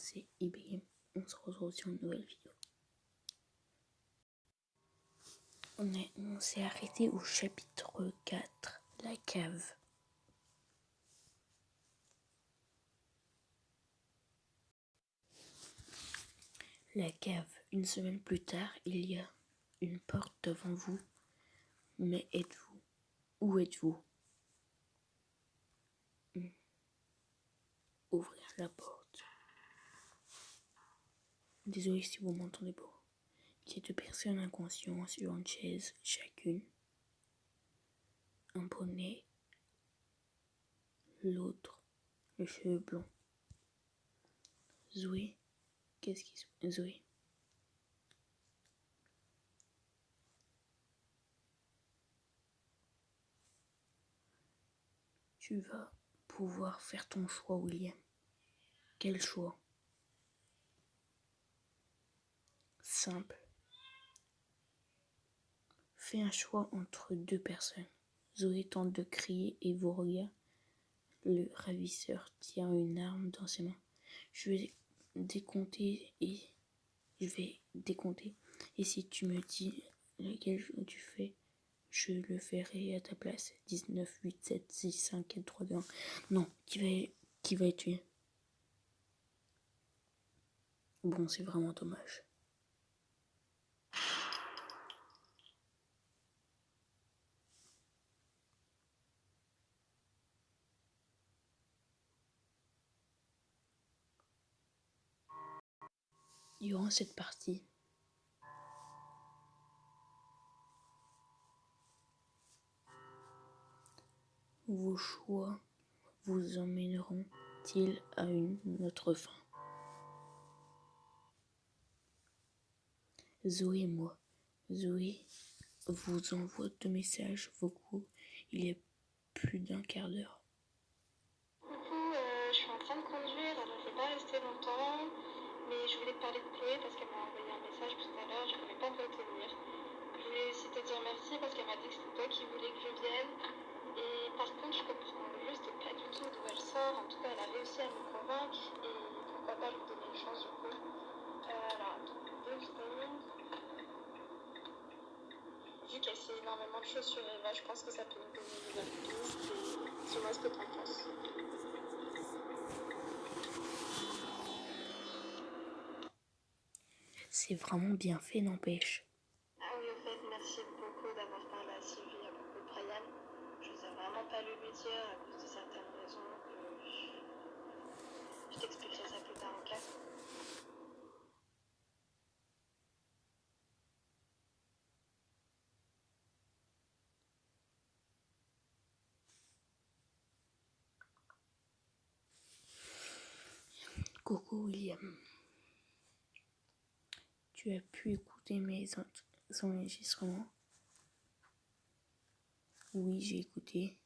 c'est IBM. On se retrouve sur une nouvelle vidéo. On s'est arrêté au chapitre 4, la cave. La cave. Une semaine plus tard, il y a une porte devant vous. Mais êtes-vous? Où êtes-vous? Ouvrir la porte. Désolé si vous m'entendez pas. Il y a deux personnes inconscientes sur une chaise, chacune. Un bonnet, l'autre, le cheveu blond. Zoé, qu'est-ce qui se passe? Zoé. Tu vas pouvoir faire ton choix, William. Quel choix? Simple. Fais un choix entre deux personnes. Zoé tente de crier et vous regarde. Le ravisseur tient une arme dans ses mains. Je vais décompter. Et si tu me dis lequel tu fais, je le ferai à ta place. 19, 8, 7, 6, 5, 4, 3, 2, 1. Non, qui va être tué? Bon, c'est vraiment dommage. Durant cette partie, vos choix vous emmèneront-ils à une autre fin? Zoé et moi. Zoé vous envoie 2 messages vocaux il y a plus d'un quart d'heure. Coucou, je suis en train de conduire, alors je vais pas rester longtemps, mais je voulais te parler de Chloé parce qu'elle m'a envoyé un message tout à l'heure, je pouvais pas me retenir. Je voulais aussi te dire merci parce qu'elle m'a dit que c'était toi qui voulais que je vienne. Et par contre, je comprends juste pas du tout d'où elle sort. En tout cas, elle a réussi à me convaincre et pourquoi pas lui donner une chance du coup. Alors, donc 2 secondes. Vu qu'elle sait énormément de choses sur Eva, je pense que ça peut me donner une nouvelle piste et dis-moi ce que t'en penses. C'est vraiment bien fait, n'empêche. Ah oui, au fait, merci beaucoup d'avoir parlé à Sylvie à propos de Brian. Je n'osais vraiment pas le lui dire à cause de certaines raisons que je t'expliquerai ça plus tard, ok? Coucou William. Tu as pu écouter mes enregistrements? Oui, j'ai écouté.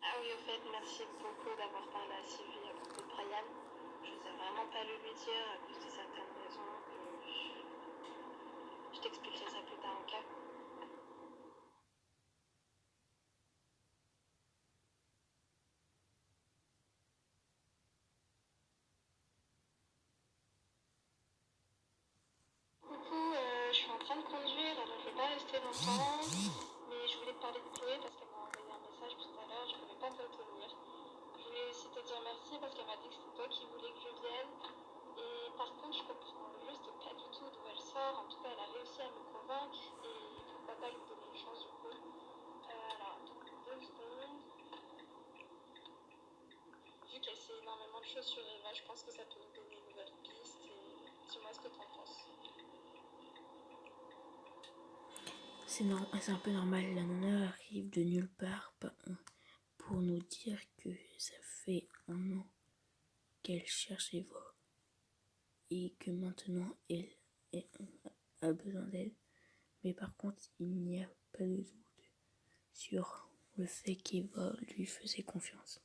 Ah oui, au fait, merci beaucoup d'avoir parlé à Sylvie à propos de Brian. Je n'osais vraiment pas le lui dire à cause de certaines raisons que je t'expliquerai ça plus tard, ok? Coucou, je suis en train de conduire, alors je vais pas rester longtemps, mais je voulais te parler de Chloé parce qu'elle m'a envoyé un message tout à l'heure, je pouvais pas me retenir. Je voulais aussi te dire merci parce qu'elle m'a dit que c'était toi qui voulais que je vienne. Et par contre, je comprends juste pas du tout d'où elle sort. En tout cas, elle a réussi à me convaincre et pourquoi pas lui donner une chance du coup. Alors, donc 2 secondes. Vu qu'elle sait énormément de choses sur Eva, je pense que ça peut me donner une nouvelle piste et dis-moi ce que t'en penses. C'est un peu normal, la nana arrive de nulle part pour nous dire que ça fait un an qu'elle cherche Eva et que maintenant elle a besoin d'elle. Mais par contre, il n'y a pas de doute sur le fait qu'Eva lui faisait confiance.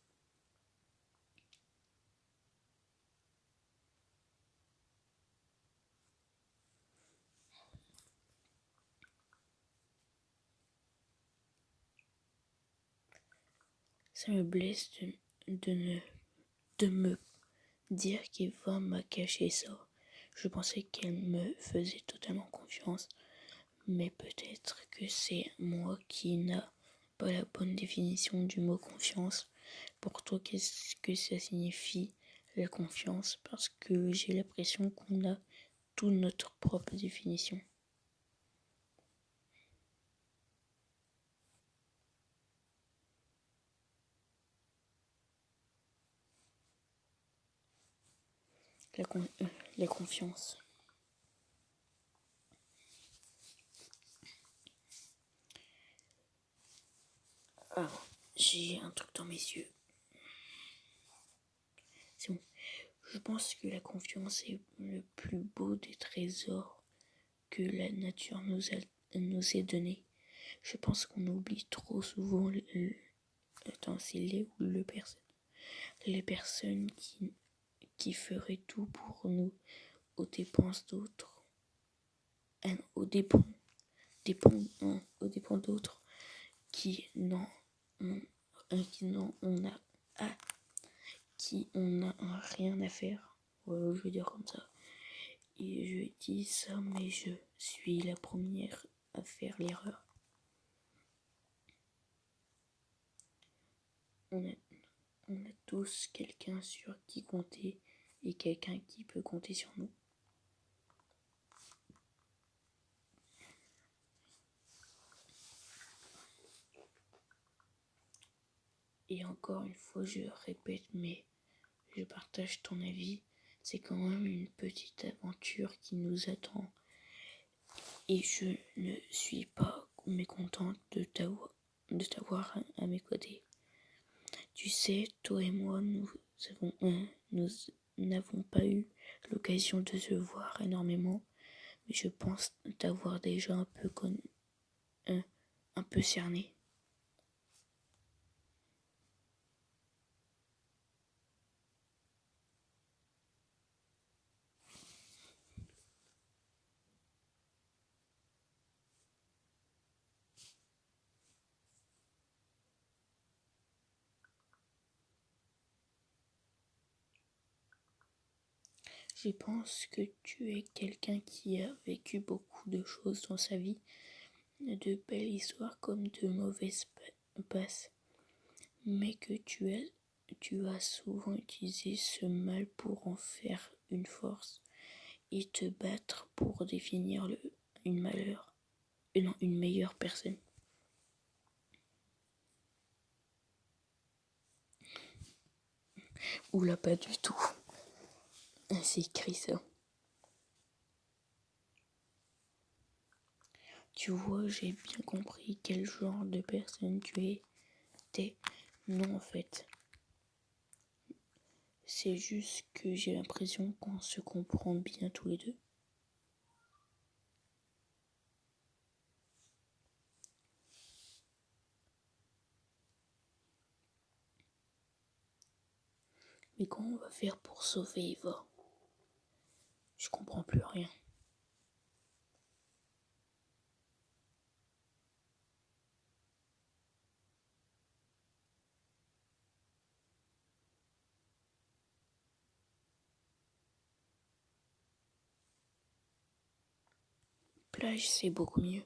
Ça me blesse de me dire qu'Eva m'a caché ça. Je pensais qu'elle me faisait totalement confiance, mais peut-être que c'est moi qui n'a pas la bonne définition du mot confiance. Pour toi, qu'est-ce que ça signifie la confiance? Parce que j'ai l'impression qu'on a toute notre propre définition. La confiance. Ah, j'ai un truc dans mes yeux. C'est bon. Je pense que la confiance est le plus beau des trésors que la nature nous ait donné. Je pense qu'on oublie trop souvent c'est les personnes qui feraient tout pour nous aux dépenses d'autres. Aux dépens d'autres qui n'en a rien à faire. Ouais, je veux dire comme ça. Et je dis ça, mais je suis la première à faire l'erreur. On a tous quelqu'un sur qui compter et quelqu'un qui peut compter sur nous. Et encore une fois, je répète, mais je partage ton avis. C'est quand même une petite aventure qui nous attend. Et je ne suis pas mécontente de t'avoir à mes côtés. Tu sais, toi et moi, nous n'avons pas eu l'occasion de se voir énormément, mais je pense t'avoir déjà un peu cerné. Je pense que tu es quelqu'un qui a vécu beaucoup de choses dans sa vie, de belles histoires comme de mauvaises passes, mais que tu as souvent utilisé ce mal pour en faire une force et te battre pour définir une meilleure personne. Oula, pas du tout. C'est écrit ça. Tu vois, j'ai bien compris quel genre de personne tu étais. Non, en fait. C'est juste que j'ai l'impression qu'on se comprend bien tous les deux. Mais comment on va faire pour sauver Eva? Je comprends plus rien. Plage, c'est beaucoup mieux.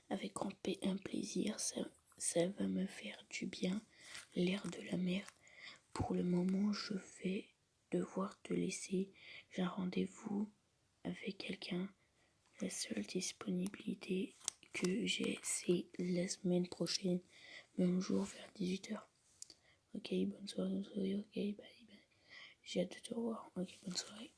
Avec un plaisir, ça va me faire du bien, l'air de la mer. Pour le moment, je vais devoir te laisser. J'ai un rendez-vous avec quelqu'un. La seule disponibilité que j'ai, c'est la semaine prochaine, même jour vers 18h. Ok, bonne soirée, ok, bye. J'ai hâte de te revoir. Ok, bonne soirée.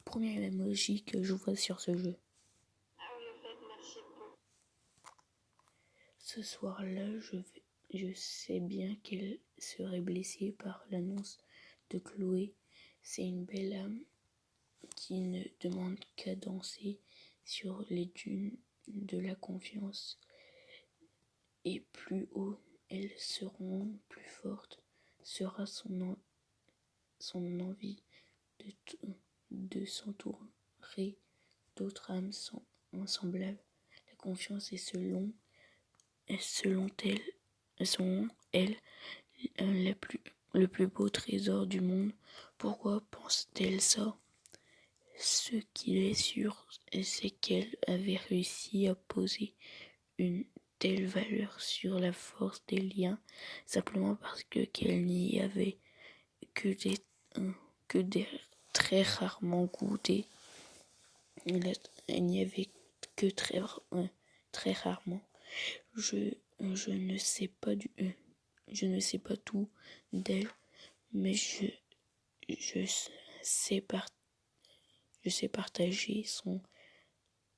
Premier emoji que je vois sur ce jeu. Ah oui, en fait, merci beaucoup. Ce soir-là, je sais bien qu'elle serait blessée par l'annonce de Chloé. C'est une belle âme qui ne demande qu'à danser sur les dunes de la confiance. Et plus haut elles seront, plus forte sera son envie de s'entourer d'autres âmes semblables. La confiance est selon elle le plus beau trésor du monde. Pourquoi pense-t-elle ça? Ce qu'il est sûr, c'est qu'elle avait réussi à poser une telle valeur sur la force des liens simplement parce qu'elle n'y avait que des très rarement goûté. Elle n'y avait que très rarement. Je ne sais pas tout d'elle, mais je sais partager son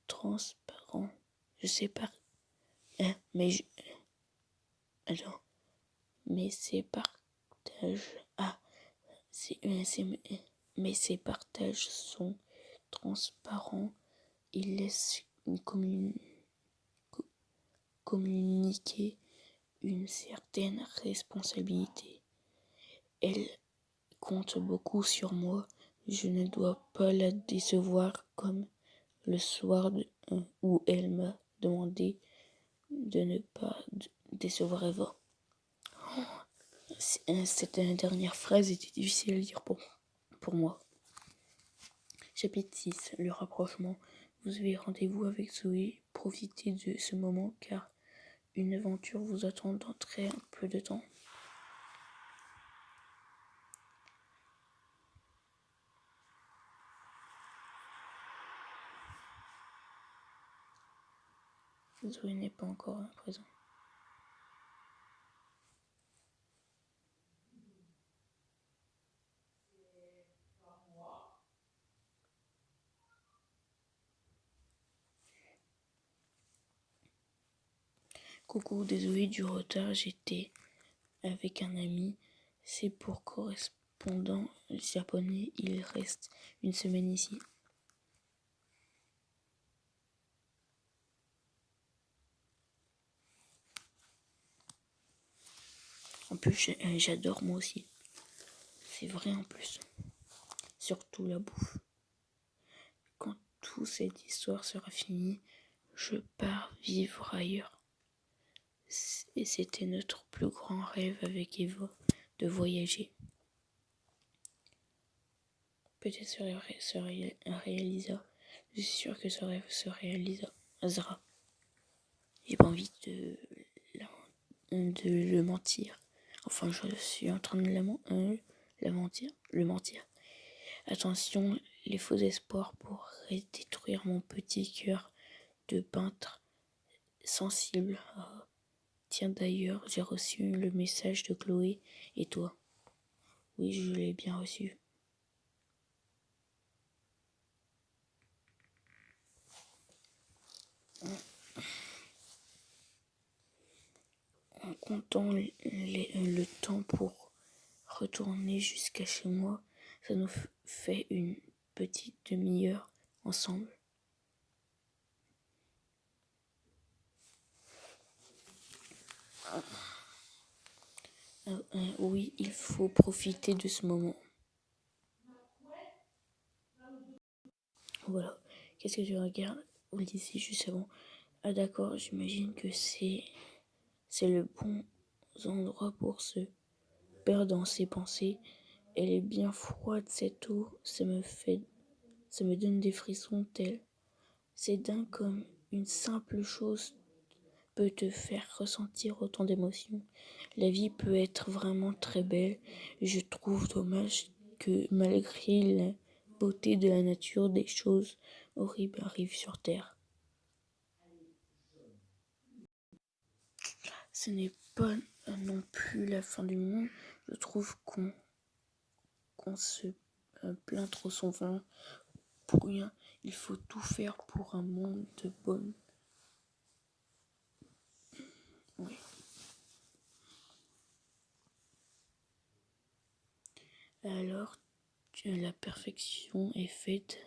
transparent. Je sais pas. Mais alors, mais ces partages. Mais ces partages sont transparents. Ils laissent communiquer une certaine responsabilité. Elle compte beaucoup sur moi. Je ne dois pas la décevoir comme le soir où elle m'a demandé de ne pas décevoir Eva. Cette dernière phrase était difficile à lire pour moi. Chapitre 6. Le rapprochement. Vous avez rendez-vous avec Zoé. Profitez de ce moment car une aventure vous attend dans très peu de temps. Zoé n'est pas encore présent. Coucou, désolé du retard, j'étais avec un ami. C'est pour correspondant japonais, il reste une semaine ici. En plus, j'adore moi aussi. C'est vrai en plus. Surtout la bouffe. Quand toute cette histoire sera finie, je pars vivre ailleurs. Et c'était notre plus grand rêve avec Eva, de voyager. Peut-être se réalisa. Je suis sûre que ce rêve se réalisera. J'ai pas envie de le mentir. Enfin, je suis en train de le mentir. Attention, les faux espoirs pourraient détruire mon petit cœur de peintre sensible. Oh. Tiens, d'ailleurs, j'ai reçu le message de Chloé. Et toi? Oui, je l'ai bien reçu. En comptant le temps pour retourner jusqu'à chez moi, ça nous fait une petite demi-heure ensemble. Oui, il faut profiter de ce moment. Voilà. Qu'est-ce que tu regardes au lycée juste avant? Ah d'accord, j'imagine que c'est le bon endroit pour se perdre dans ses pensées. Elle est bien froide cette eau, ça me donne des frissons tels. C'est dingue comme une simple chose peut te faire ressentir autant d'émotions. La vie peut être vraiment très belle. Je trouve dommage que malgré la beauté de la nature, des choses horribles arrivent sur Terre. Ce n'est pas non plus la fin du monde. Je trouve qu'on se plaint trop souvent pour rien. Il faut tout faire pour un monde de bonne. Oui. Alors, la perfection est faite.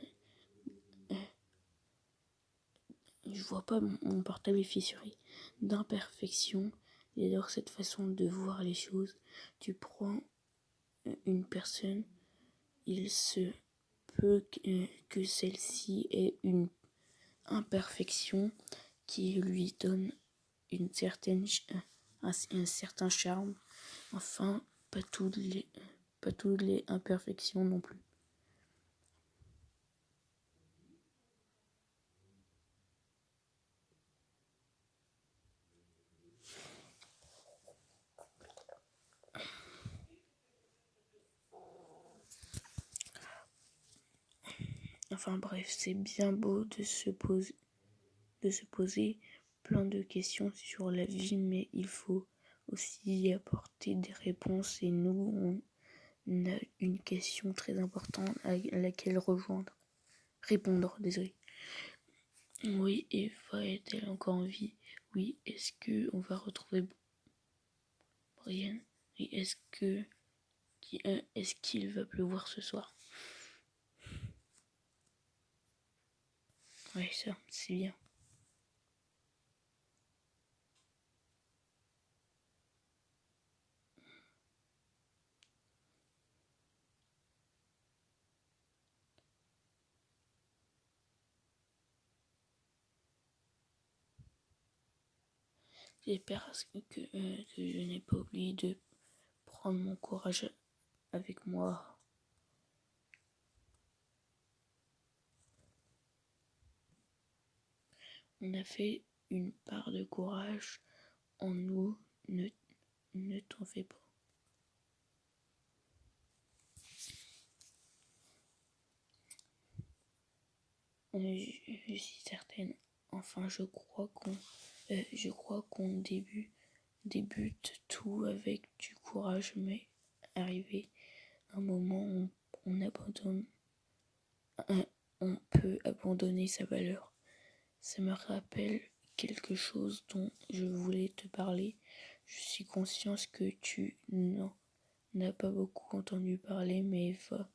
Je vois pas, mon portable est fissuré. D'imperfection. J'adore cette façon de voir les choses. Tu prends une personne, il se peu que celle-ci est une imperfection qui lui donne un certain charme. Enfin, pas toutes les imperfections non plus. Enfin bref, c'est bien beau de se poser plein de questions sur la vie, mais il faut aussi y apporter des réponses. Et nous, on a une question très importante à laquelle répondre, désolé. Oui, Eva est-elle encore en vie? Oui, est-ce qu'on va retrouver Brian? Oui, est-ce qu'il va pleuvoir ce soir? Oui, ça, c'est bien. J'espère que je n'ai pas oublié de prendre mon courage avec moi. On a fait une part de courage en nous, ne t'en fais pas. Je suis certaine. Enfin, je crois qu'on débute tout avec du courage, mais arrivé un moment où on peut abandonner sa valeur. Ça me rappelle quelque chose dont je voulais te parler. Je suis consciente que tu n'en as pas beaucoup entendu parler, mais Eva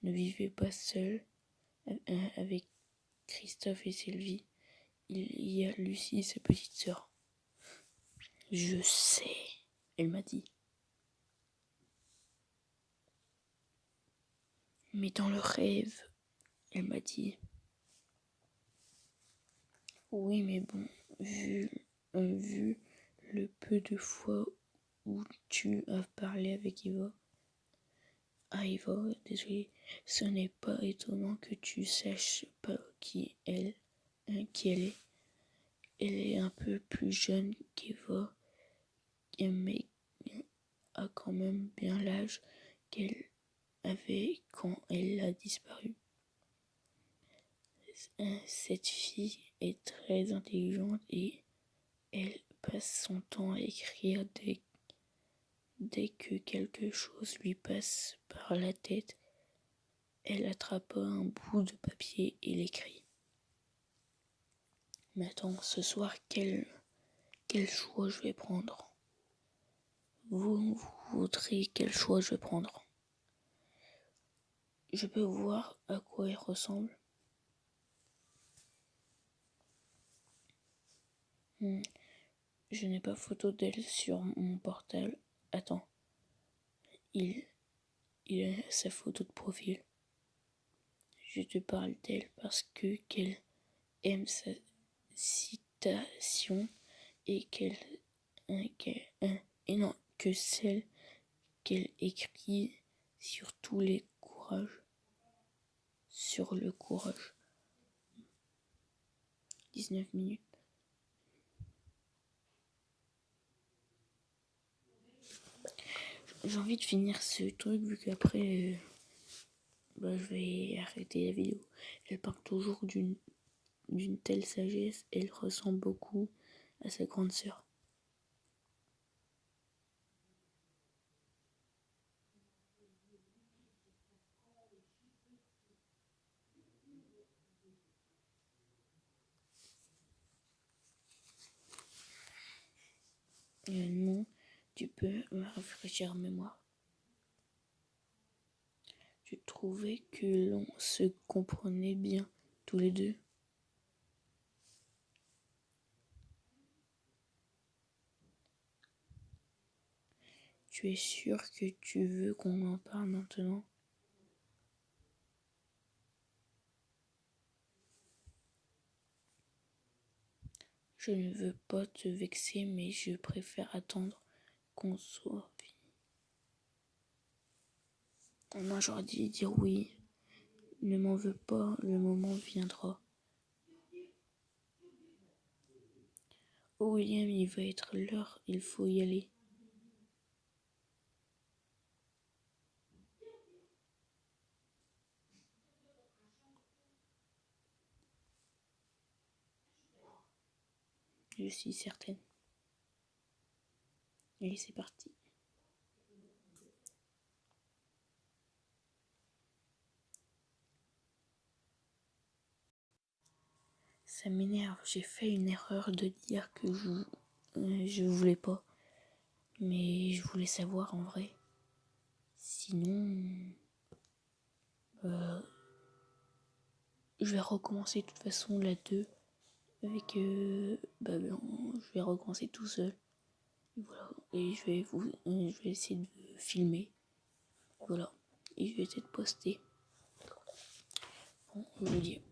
ne vivait pas seule avec Christophe et Sylvie. Il y a Lucie, sa petite sœur. Je sais, elle m'a dit. Mais dans le rêve, elle m'a dit. Oui, mais bon, vu le peu de fois où tu as parlé avec Eva. Ah, Eva, désolé, ce n'est pas étonnant que tu saches pas qui elle est. Elle est un peu plus jeune qu'Eva, mais a quand même bien l'âge qu'elle avait quand elle a disparu. Cette fille est très intelligente et elle passe son temps à écrire dès que quelque chose lui passe par la tête. Elle attrapa un bout de papier et l'écrit. Mais attends, ce soir, quel choix je vais prendre? Vous voudrez quel choix je vais prendre? Je peux voir à quoi elle ressemble? Je n'ai pas photo d'elle sur mon portable. Attends. Il a sa photo de profil. Je te parle d'elle parce qu'elle aime sa citation et que celle qu'elle écrit sur le courage. 19 minutes. J'ai envie de finir ce truc vu qu'après je vais arrêter la vidéo. Elle parle toujours d'une telle sagesse, elle ressemble beaucoup à sa grande sœur. Non, tu peux me rafraîchir la mémoire. Tu trouvais que l'on se comprenait bien tous les deux? Tu es sûr que tu veux qu'on en parle maintenant? Je ne veux pas te vexer, mais je préfère attendre qu'on soit fini. Moi, j'aurais dû dire oui. Ne m'en veux pas, le moment viendra. Oh William, il va être l'heure, il faut y aller. Je suis certaine. Allez, c'est parti. Ça m'énerve, j'ai fait une erreur de dire que je voulais pas. Mais je voulais savoir en vrai. Sinon, je vais recommencer de toute façon la 2 avec... je vais recommencer tout seul. Voilà. Et je vais essayer de filmer. Voilà. Et je vais essayer de poster. Bon, je vous dis.